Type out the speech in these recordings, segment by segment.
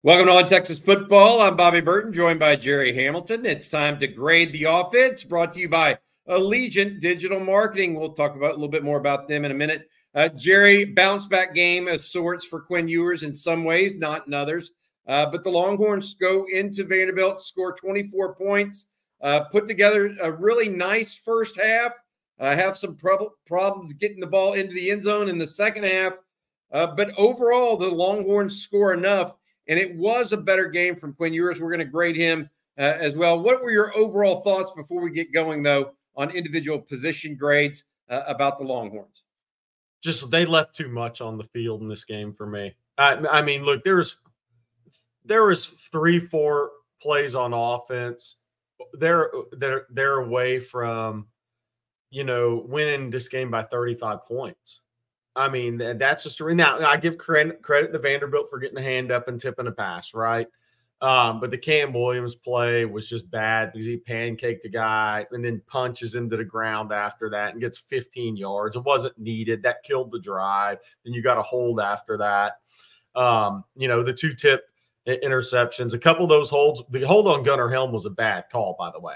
Welcome to On Texas Football. I'm Bobby Burton, joined by Gerry Hamilton. It's time to grade the offense, brought to you by Allegiant Digital Marketing. We'll talk about a little bit more about them in a minute. Gerry, bounce back game of sorts for Quinn Ewers in some ways, not in others. But the Longhorns go into Vanderbilt, score 24 points, put together a really nice first half, have some problems getting the ball into the end zone in the second half. But overall, the Longhorns score enough. And it was a better game from Quinn Ewers. We're going to grade him as well. What were your overall thoughts before we get going, though, on individual position grades about the Longhorns? Just they left too much on the field in this game for me. I mean, look, there was 3-4 plays on offense. They're away from, winning this game by 35 points. I mean, that's just now. I give credit to Vanderbilt for getting a hand up and tipping a pass, right? But the Cam Williams play was just bad because he pancaked the guy and then punches into the ground after that and gets 15 yards. It wasn't needed. That killed the drive. Then you got a hold after that. The 2 tip interceptions, a couple of those holds. The hold on Gunnar Helm was a bad call, by the way.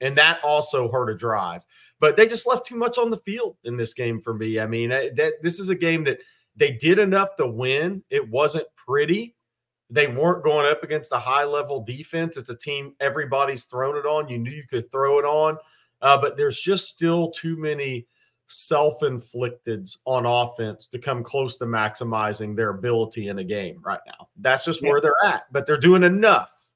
And that also hurt a drive. But they just left too much on the field in this game for me. I mean, this is a game that they did enough to win. It wasn't pretty. They weren't going up against a high-level defense. It's a team everybody's thrown it on. You knew you could throw it on. But there's just still too many self-inflicteds on offense to come close to maximizing their ability in a game right now. That's just where they're at. But they're doing enough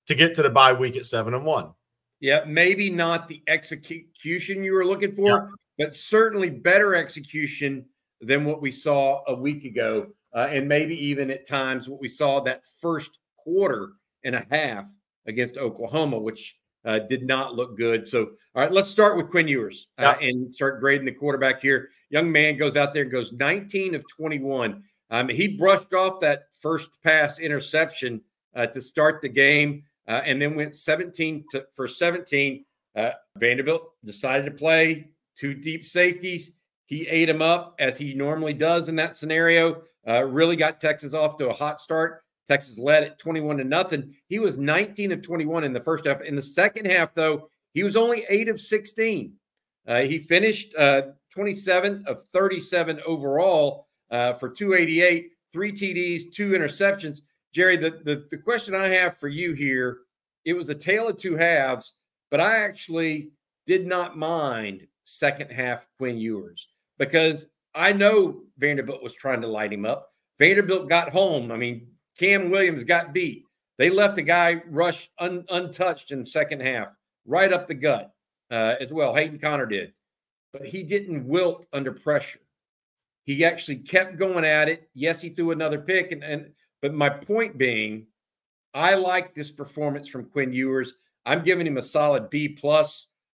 to get to the bye week at 7-1. Yeah, maybe not the execution you were looking for, but certainly better execution than what we saw a week ago, and maybe even at times what we saw that first quarter and a half against Oklahoma, which did not look good. So, all right, let's start with Quinn Ewers and start grading the quarterback here. Young man goes out there and goes 19 of 21. He brushed off that first pass interception to start the game. And then went 17 for 17. Vanderbilt decided to play 2 deep safeties. He ate them up as he normally does in that scenario. Really got Texas off to a hot start. Texas led at 21-0. He was 19 of 21 in the first half. In the second half, though, he was only 8 of 16. He finished 27 of 37 overall for 288, 3 TDs, 2 interceptions. Gerry, the question I have for you here, it was a tale of 2 halves, but I actually did not mind second half Quinn Ewers because I know Vanderbilt was trying to light him up. Vanderbilt got home. I mean, Cam Williams got beat. They left a guy rush untouched in the second half, right up the gut as well. Hayden Connor did. But he didn't wilt under pressure. He actually kept going at it. Yes, he threw another pick, but my point being, I like this performance from Quinn Ewers. I'm giving him a solid B+.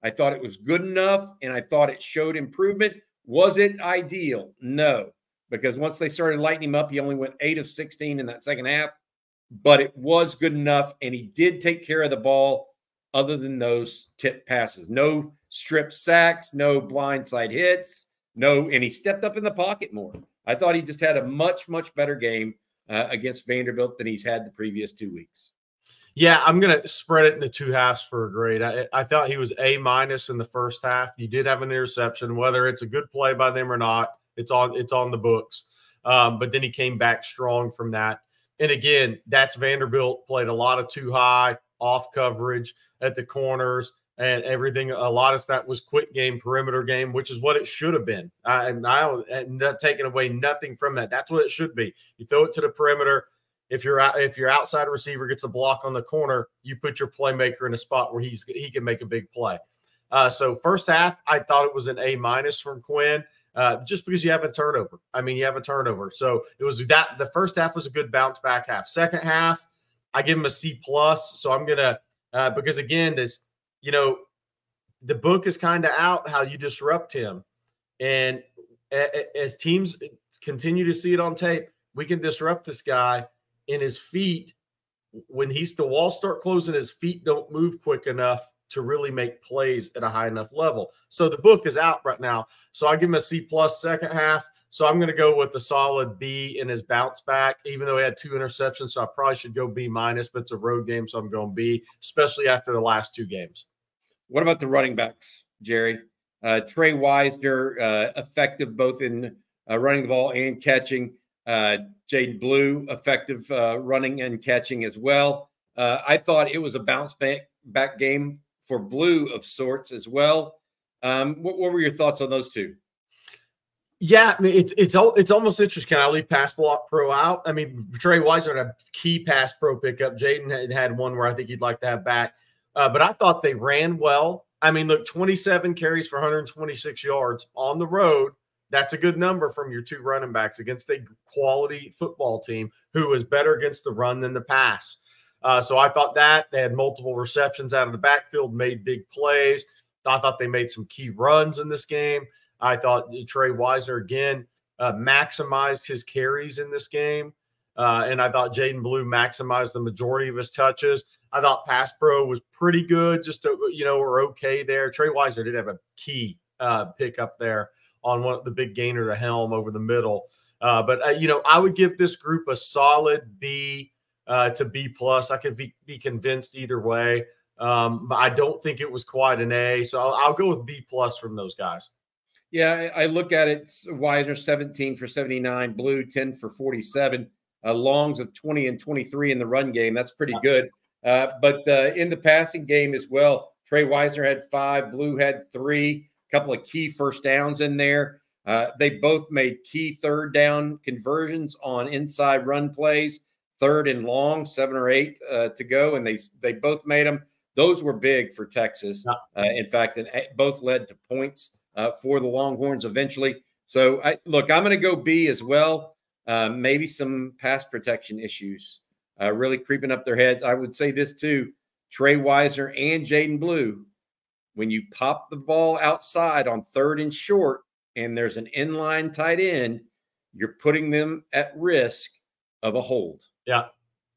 I thought it was good enough, and I thought it showed improvement. Was it ideal? No, because once they started lighting him up, he only went 8 of 16 in that second half. But it was good enough, and he did take care of the ball other than those tip passes. No strip sacks, no blindside hits, and he stepped up in the pocket more. I thought he just had a much, much better game against Vanderbilt than he's had the previous 2 weeks. Yeah, I'm going to spread it into 2 halves for a grade. I thought he was A- in the first half. You did have an interception. Whether it's a good play by them or not, it's on the books. But then he came back strong from that. And again, that's Vanderbilt played a lot of too high, off coverage at the corners and everything. A lot of that was quick game, perimeter game, which is what it should have been. And not taking away nothing from that. That's what it should be. You throw it to the perimeter. If your outside receiver gets a block on the corner, you put your playmaker in a spot where he can make a big play. So first half, I thought it was an A- from Quinn, just because you have a turnover. I mean, you have a turnover. So it was that the first half was a good bounce back half. Second half, I give him a C+. So I'm gonna because again, this the book is kind of out how you disrupt him, and as teams continue to see it on tape, we can disrupt this guy. In his feet, when the walls start closing, his feet don't move quick enough to really make plays at a high enough level. So the book is out right now. So I give him a C+ second half. So I'm going to go with a solid B in his bounce back, even though he had 2 interceptions. So I probably should go B-, but it's a road game, so I'm going B, especially after the last 2 games. What about the running backs, Jerry? Trey Wisner, effective both in running the ball and catching. Jaden Blue, effective running and catching as well. I thought it was a bounce back game for Blue of sorts as well. What were your thoughts on those two? Yeah, I mean, it's almost interesting. Can I leave pass block pro out? I mean, Trey Wisner had a key pass pro pickup. Jaden had one where I think he'd like to have back. But I thought they ran well. I mean, look, 27 carries for 126 yards on the road. That's a good number from your 2 running backs against a quality football team who is better against the run than the pass. So I thought that they had multiple receptions out of the backfield, made big plays. I thought they made some key runs in this game. I thought Trey Wisner, again, maximized his carries in this game. And I thought Jaden Blue maximized the majority of his touches. I thought pass pro was pretty good, just we're okay there. Trey Wisner did have a key pickup there on one of the big gainer, the helm over the middle. But I would give this group a solid B to B+. I could be convinced either way. But I don't think it was quite an A. So I'll go with B+ from those guys. Yeah, I look at it. Wisner 17 for 79, Blue 10 for 47, Longs of 20 and 23 in the run game. That's pretty good. But in the passing game as well, Trey Wisner had 5, Blue had 3, a couple of key first downs in there. They both made key third down conversions on inside run plays, 3rd and long, 7 or 8 to go, and they both made them. Those were big for Texas. In fact, and both led to points for the Longhorns eventually. So, I'm going to go B as well. Maybe some pass protection issues really creeping up their heads. I would say this too, Trey Wisner and Jaden Blue, when you pop the ball outside on 3rd and short and there's an inline tight end, you're putting them at risk of a hold. Yeah.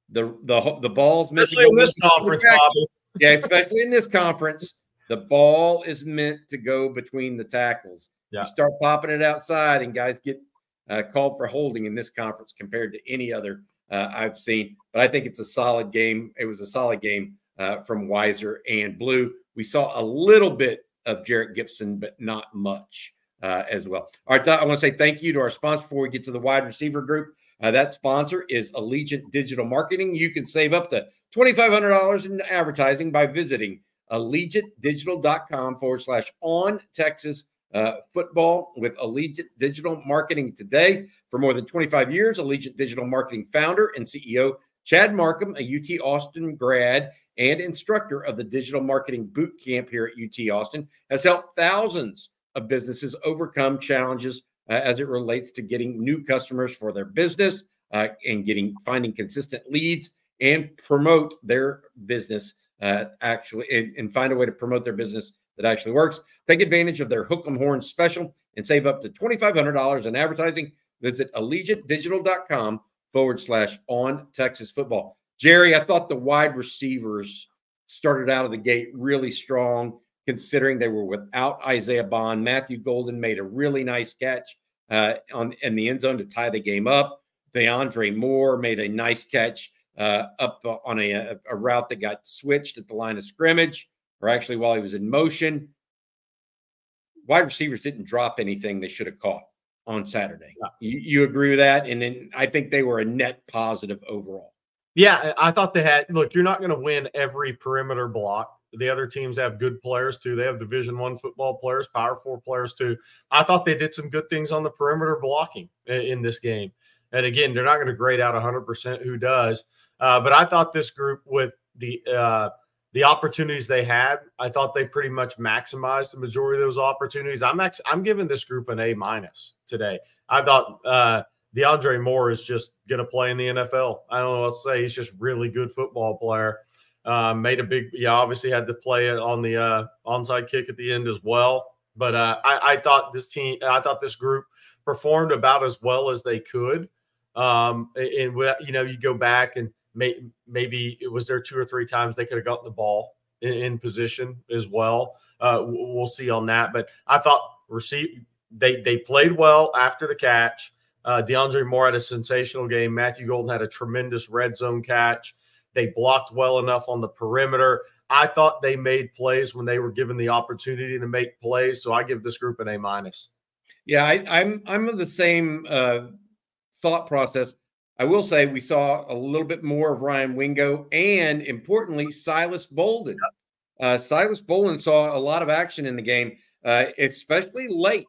The ball's meant especially in this conference, Bobby. Yeah, especially in this conference. The ball is meant to go between the tackles. Yeah. You start popping it outside, and guys get called for holding in this conference compared to any other I've seen. But I think it's a solid game. It was a solid game from Wisner and Blue. We saw a little bit of Jarrett Gibson, but not much as well. All right, I want to say thank you to our sponsor before we get to the wide receiver group. That sponsor is Allegiant Digital Marketing. You can save up to $2,500 in advertising by visiting allegiantdigital.com/ontexasfootball with Allegiant Digital Marketing today. For more than 25 years, Allegiant Digital Marketing founder and CEO Chad Markham, a UT Austin grad and instructor of the Digital Marketing Boot Camp here at UT Austin, has helped thousands of businesses overcome challenges as it relates to getting new customers for their business and finding consistent leads and promote their business and find a way to promote their business that actually works. Take advantage of their Hook 'em Horns special and save up to $2,500 in advertising. Visit allegiantdigital.com/ontexasfootball. Jerry, I thought the wide receivers started out of the gate really strong, considering they were without Isaiah Bond. Matthew Golden made a really nice catch in the end zone to tie the game up. DeAndre Moore made a nice catch up on a route that got switched at the line of scrimmage, or actually while he was in motion. Wide receivers didn't drop anything they should have caught on Saturday. You agree with that? And then I think they were a net positive overall. Yeah, I thought they had – look, you're not going to win every perimeter block. The other teams have good players too. They have Division I football players, Power 4 players too. I thought they did some good things on the perimeter blocking in this game. And again, they're not going to grade out 100% who does. But I thought this group, with the opportunities they had, I thought they pretty much maximized the majority of those opportunities. I'm giving this group an A- today. I thought DeAndre Moore is just going to play in the NFL. I don't know what to say. He's just really good football player. Made a big, obviously had to play on the onside kick at the end as well. But I thought this group performed about as well as they could. And you go back and maybe it was there 2 or 3 times they could have gotten the ball in position as well. We'll see on that. But I thought they played well after the catch. DeAndre Moore had a sensational game. Matthew Golden had a tremendous red zone catch. They blocked well enough on the perimeter. I thought they made plays when they were given the opportunity to make plays. So I give this group an A-. Yeah, I'm of the same thought process. I will say we saw a little bit more of Ryan Wingo and, importantly, Silas Bolden. Silas Bolden saw a lot of action in the game, especially late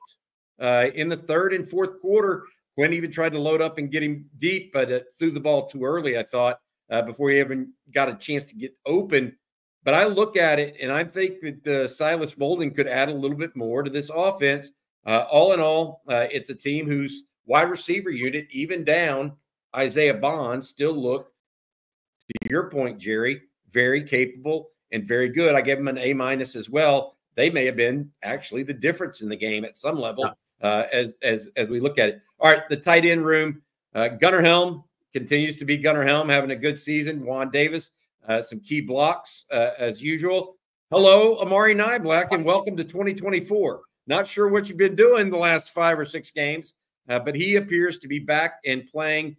in the third and fourth quarter. Quinn even tried to load up and get him deep, but threw the ball too early, I thought, before he even got a chance to get open. But I look at it, and I think that Silas Bolden could add a little bit more to this offense. All in all, it's a team whose wide receiver unit, even down Isaiah Bond, still looked, to your point, Jerry, very capable and very good. I give them an A- as well. They may have been actually the difference in the game at some level as we look at it. All right, the tight end room. Gunnar Helm continues to be Gunnar Helm, having a good season. Juan Davis, some key blocks as usual. Hello, Amari Nyblack, and welcome to 2024. Not sure what you've been doing the last 5 or 6 games, but he appears to be back and playing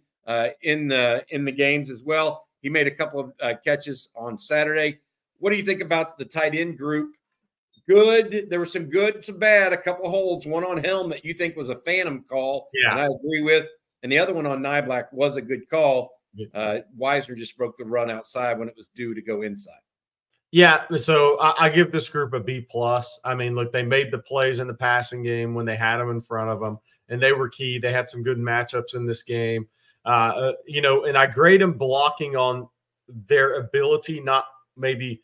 in the games as well. He made a couple of catches on Saturday. What do you think about the tight end group? Good. There were some good, some bad, a couple of holds. One on Helm that you think was a phantom call, and I agree with. And the other one on Nyblack was a good call. Wisner just broke the run outside when it was due to go inside. Yeah, so I give this group a B+. I mean, look, they made the plays in the passing game when they had them in front of them, and they were key. They had some good matchups in this game. And I grade them blocking on their ability, not maybe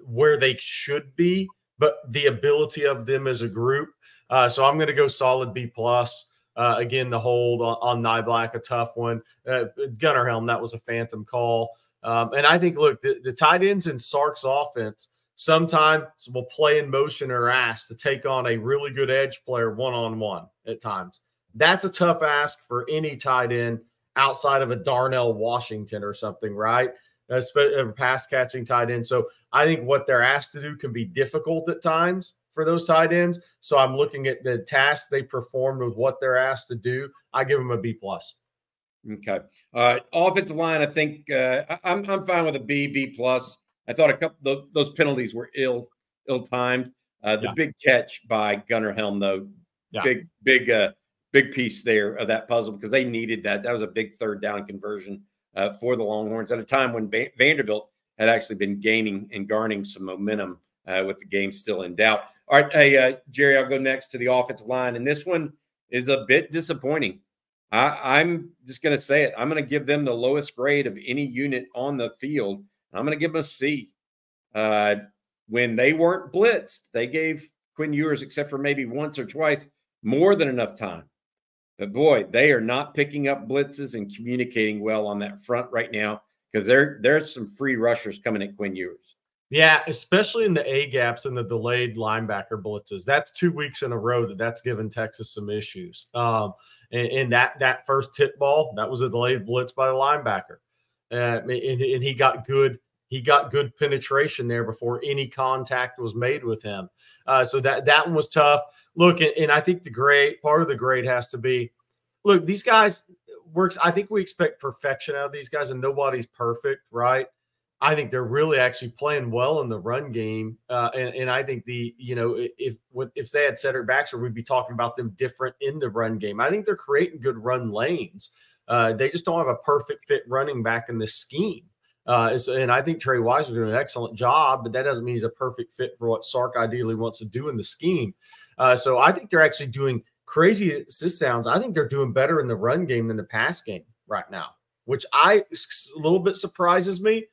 where they should be, but the ability of them as a group. So I'm going to go solid B+. Again, the hold on Nyblack, a tough one. Gunnar Helm, that was a phantom call. And I think, look, the tight ends in Sark's offense sometimes will play in motion or ask to take on a really good edge player one-on-one at times. That's a tough ask for any tight end outside of a Darnell Washington or something, right? A pass-catching tight end. So I think what they're asked to do can be difficult at times for those tight ends. So I'm looking at the tasks they performed with what they're asked to do. I give them a B+. Okay. Offensive line, I think I'm fine with a B+. I thought a couple those penalties were ill-timed. The big catch by Gunnar Helm, though, big piece there of that puzzle because they needed that. That was a big third down conversion for the Longhorns at a time when Vanderbilt had actually been gaining and garnering some momentum with the game still in doubt. All right, hey, Jerry, I'll go next to the offensive line, and this one is a bit disappointing. I'm just going to say it. I'm going to give them the lowest grade of any unit on the field. I'm going to give them a C. When they weren't blitzed, they gave Quinn Ewers, except for maybe once or twice, more than enough time. But, boy, they are not picking up blitzes and communicating well on that front right now because there's some free rushers coming at Quinn Ewers. Yeah, especially in the A-gaps and the delayed linebacker blitzes. That's 2 weeks in a row that's given Texas some issues. And that first tip ball, that was a delayed blitz by the linebacker. And he got good penetration there before any contact was made with him. So that one was tough. Look, and I think part of the grade has to be, look, these guys works. I think we expect perfection out of these guys, and nobody's perfect, right? I think they're really actually playing well in the run game. And I think if they had Cedric Baxter, we'd be talking about them different in the run game. I think they're creating good run lanes. They just don't have a perfect fit running back in this scheme. And I think Trey Wise is doing an excellent job, but that doesn't mean he's a perfect fit for what Sark ideally wants to do in the scheme. So I think they're actually doing crazy as this sounds. I think they're doing better in the run game than the pass game right now, which a little bit surprises me.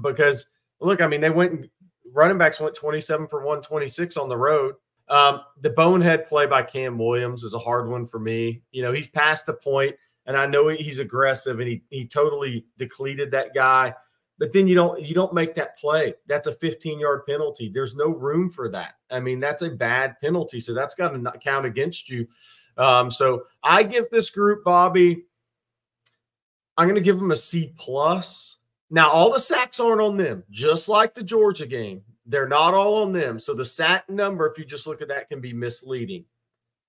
Because look, I mean, running backs went 27 for 126 on the road. The bonehead play by Cam Williams is a hard one for me. He's past the point, and I know he's aggressive, and he totally depleted that guy. But then you don't make that play. That's a 15-yard penalty. There's no room for that. I mean, that's a bad penalty, so that's got to not count against you. So I give this group, Bobby, I'm going to give them a C+. Now, all the sacks aren't on them, just like the Georgia game. They're not all on them. So the sack number, if you just look at that, can be misleading.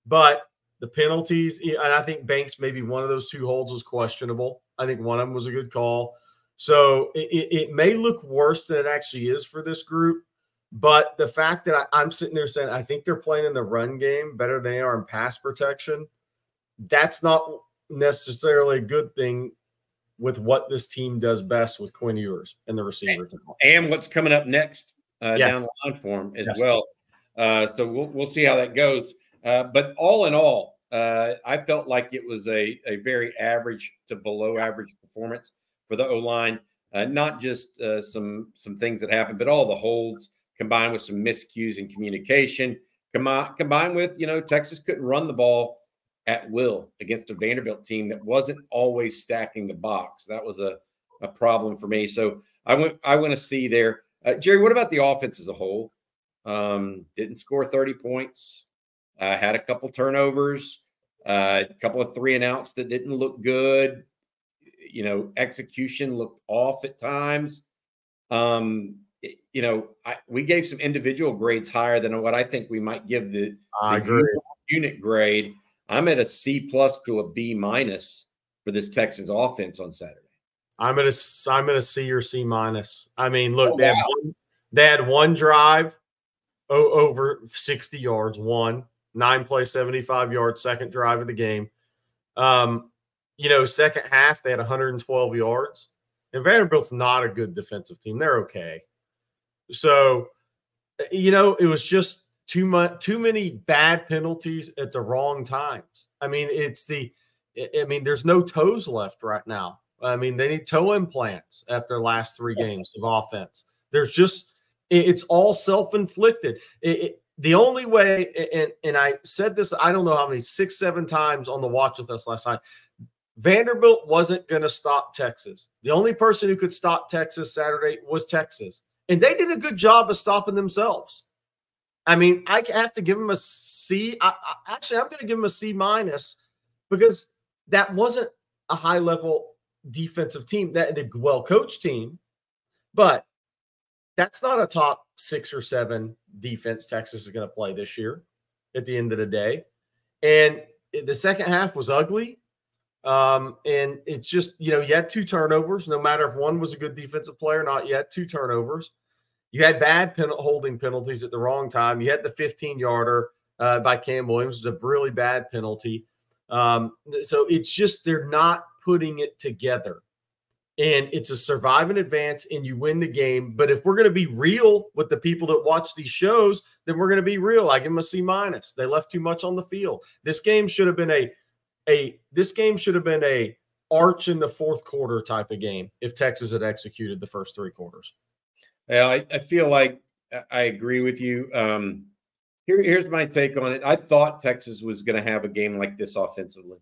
But the penalties, and I think Banks, maybe one of those 2 holds was questionable. I think one of them was a good call. So it may look worse than it actually is for this group. But the fact that I'm sitting there saying I think they're playing in the run game better than they are in pass protection, that's not necessarily a good thing with what this team does best with Quinn Ewers and the receivers. And what's coming up next down the line for him as well. So we'll see how that goes. But all in all, I felt like it was a very average to below average performance for the O-line. Not just some things that happened, but all the holds combined with some miscues in communication, combined with, Texas couldn't run the ball at will against a Vanderbilt team that wasn't always stacking the box. That was a problem for me. So I want to see there. Jerry, what about the offense as a whole? Didn't score 30 points. Had a couple turnovers, a couple of 3-and-outs that didn't look good. Execution looked off at times. We gave some individual grades higher than what I think we might give the unit grade. I'm at a C+ to a B- for this Texans offense on Saturday. I'm at a C or C-. I mean, look, they had one drive over 60 yards, 9-play, 75 yards, second drive of the game. Second half, they had 112 yards. And Vanderbilt's not a good defensive team. They're okay. So, it was just too many bad penalties at the wrong times. I mean, there's no toes left right now. I mean, they need toe implants after the last 3 games of offense. There's just – it's all self-inflicted. The only way – and I said this, I don't know how many, 6, 7 times on the watch with us last night. Vanderbilt wasn't going to stop Texas. The only person who could stop Texas Saturday was Texas. And they did a good job of stopping themselves. I mean, I have to give them a C. Actually, I'm going to give them a C- because that wasn't a high-level defensive team, that a well-coached team, but that's not a top 6 or 7 defense Texas is going to play this year at the end of the day. And the second half was ugly. And it's just, you had 2 turnovers, no matter if one was a good defensive player or not. You had 2 turnovers. You had bad holding penalties at the wrong time. You had the 15-yarder by Cam Williams. It was a really bad penalty. So it's just they're not putting it together. And it's a survive and advance, and you win the game. But if we're going to be real with the people that watch these shows, then we're going to be real. I give them a C-. They left too much on the field. This game should have been a arch in the fourth quarter type of game if Texas had executed the first 3 quarters. Well, I feel like I agree with you. Here's my take on it. I thought Texas was going to have a game like this offensively.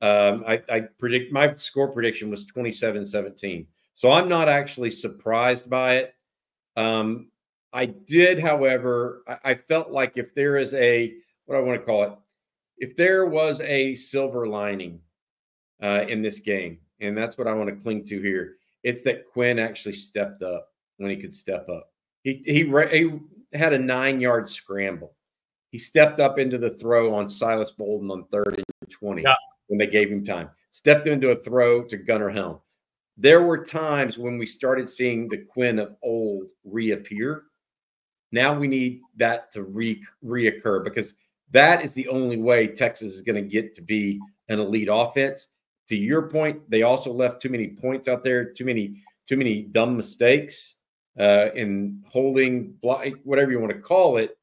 I predict my score prediction was 27-17. So I'm not actually surprised by it. I did, however, I felt like if there is what I want to call it, if there was a silver lining in this game, and that's what I want to cling to here, it's that Quinn actually stepped up when he could step up. He had a 9-yard scramble. He stepped up into the throw on Silas Bolden on 3rd and 20 when they gave him time. Stepped into a throw to Gunnar Helm. There were times when we started seeing the Quinn of old reappear. Now we need that to reoccur, because that is the only way Texas is going to get to be an elite offense. To your point, they also left too many points out there, too many dumb mistakes in holding, whatever you want to call it.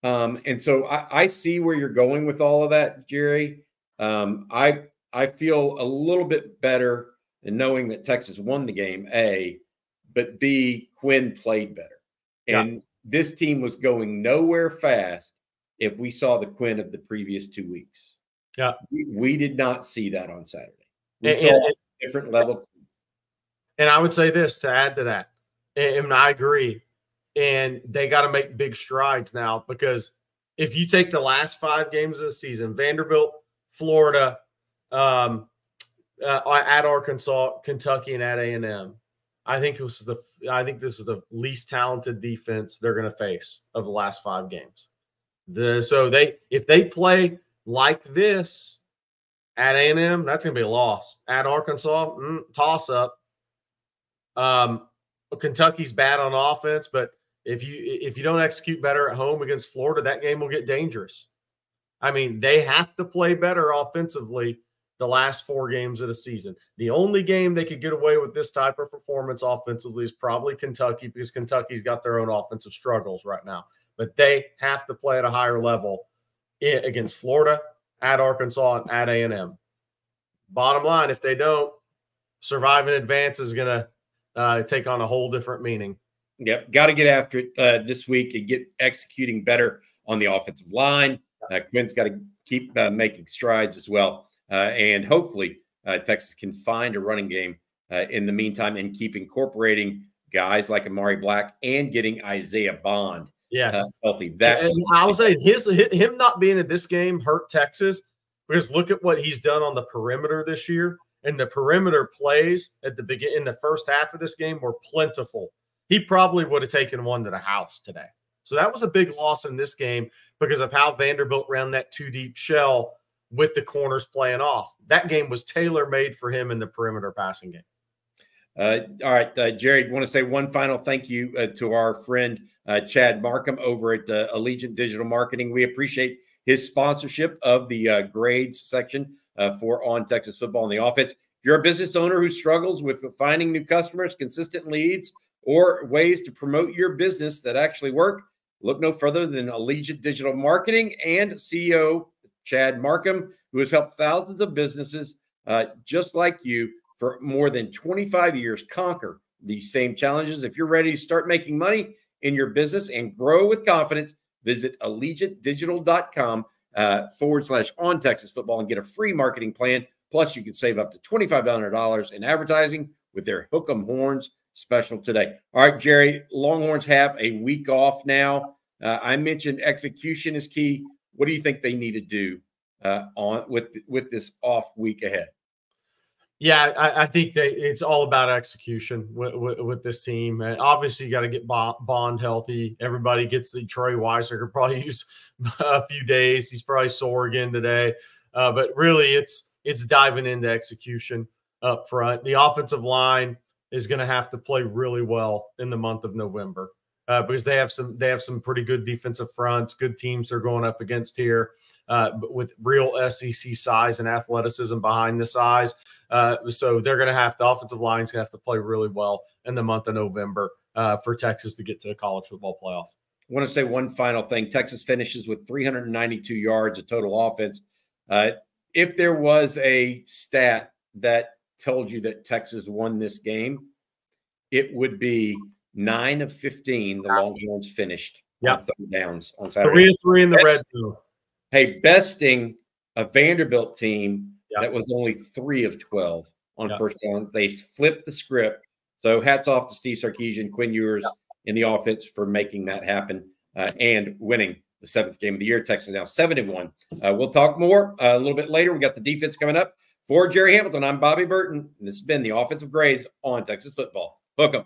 And so I see where you're going with all of that, Jerry. I feel a little bit better in knowing that Texas won the game, A, but B, Quinn played better. And this team was going nowhere fast if we saw the Quinn of the previous 2 weeks. Yeah. We did not see that on Saturday. We saw a different level. And I would say this to add to that, and I agree, and they got to make big strides now, because if you take the last 5 games of the season, Vanderbilt, Florida, at Arkansas, Kentucky, and at A&M. I think this is the least talented defense they're going to face of the last 5 games. If they play like this at A&M, that's going to be a loss. At Arkansas, toss up. Kentucky's bad on offense, but if you don't execute better at home against Florida, that game will get dangerous. I mean, they have to play better offensively the last 4 games of the season. The only game they could get away with this type of performance offensively is probably Kentucky, because Kentucky's got their own offensive struggles right now. But they have to play at a higher level against Florida, at Arkansas, and at A&M. Bottom line, if they don't, survive in advance is going to take on a whole different meaning. Yep, got to get after it this week and get executing better on the offensive line. Quinn's got to keep making strides as well. And hopefully Texas can find a running game in the meantime and keep incorporating guys like Amari Black and getting Isaiah Bond healthy. I would say him not being in this game hurt Texas, because look at what he's done on the perimeter this year. And the perimeter plays at the beginning, in the first half of this game, were plentiful. He probably would have taken one to the house today. So that was a big loss in this game because of how Vanderbilt ran that 2-deep shell with the corners playing off. That game was tailor-made for him in the perimeter passing game. All right, Jerry, I want to say one final thank you to our friend Chad Markham over at Allegiant Digital Marketing. We appreciate his sponsorship of the grades section for On Texas Football and the Offense. If you're a business owner who struggles with finding new customers, consistent leads, or ways to promote your business that actually work, look no further than Allegiant Digital Marketing and CEO Chad Markham, who has helped thousands of businesses just like you for more than 25 years conquer these same challenges. If you're ready to start making money in your business and grow with confidence, visit allegiantdigital.com /on Texas Football and get a free marketing plan. Plus, you can save up to $2,500 in advertising with their Hook 'em Horns special today. All right, Jerry, Longhorns have a week off now. I mentioned execution is key. What do you think they need to do with this off week ahead? Yeah, I think it's all about execution with this team. And obviously, you got to get Bond healthy. Everybody gets the Troy Weiser could probably use a few days. He's probably sore again today. But really, it's diving into execution up front. The offensive line is going to have to play really well in the month of November because they have some pretty good defensive fronts, good teams they're going up against here, but with real SEC size and athleticism behind the size. So the offensive line's going to have to play really well in the month of November for Texas to get to the college football playoff. I want to say one final thing. Texas finishes with 392 yards of total offense. If there was a stat that told you that Texas won this game, it would be 9 of 15 the Longhorns finished on third downs on Saturday. 3 of 3 in the red zone. Hey, besting a Vanderbilt team that was only 3 of 12 on first down. They flipped the script. So hats off to Steve Sarkisian, Quinn Ewers in the offense for making that happen and winning the 7th game of the year. Texas now 7-1. We'll talk more a little bit later. We got the defense coming up. For Gerry Hamilton, I'm Bobby Burton, and this has been the Offensive Grades on Texas Football. Hook 'em.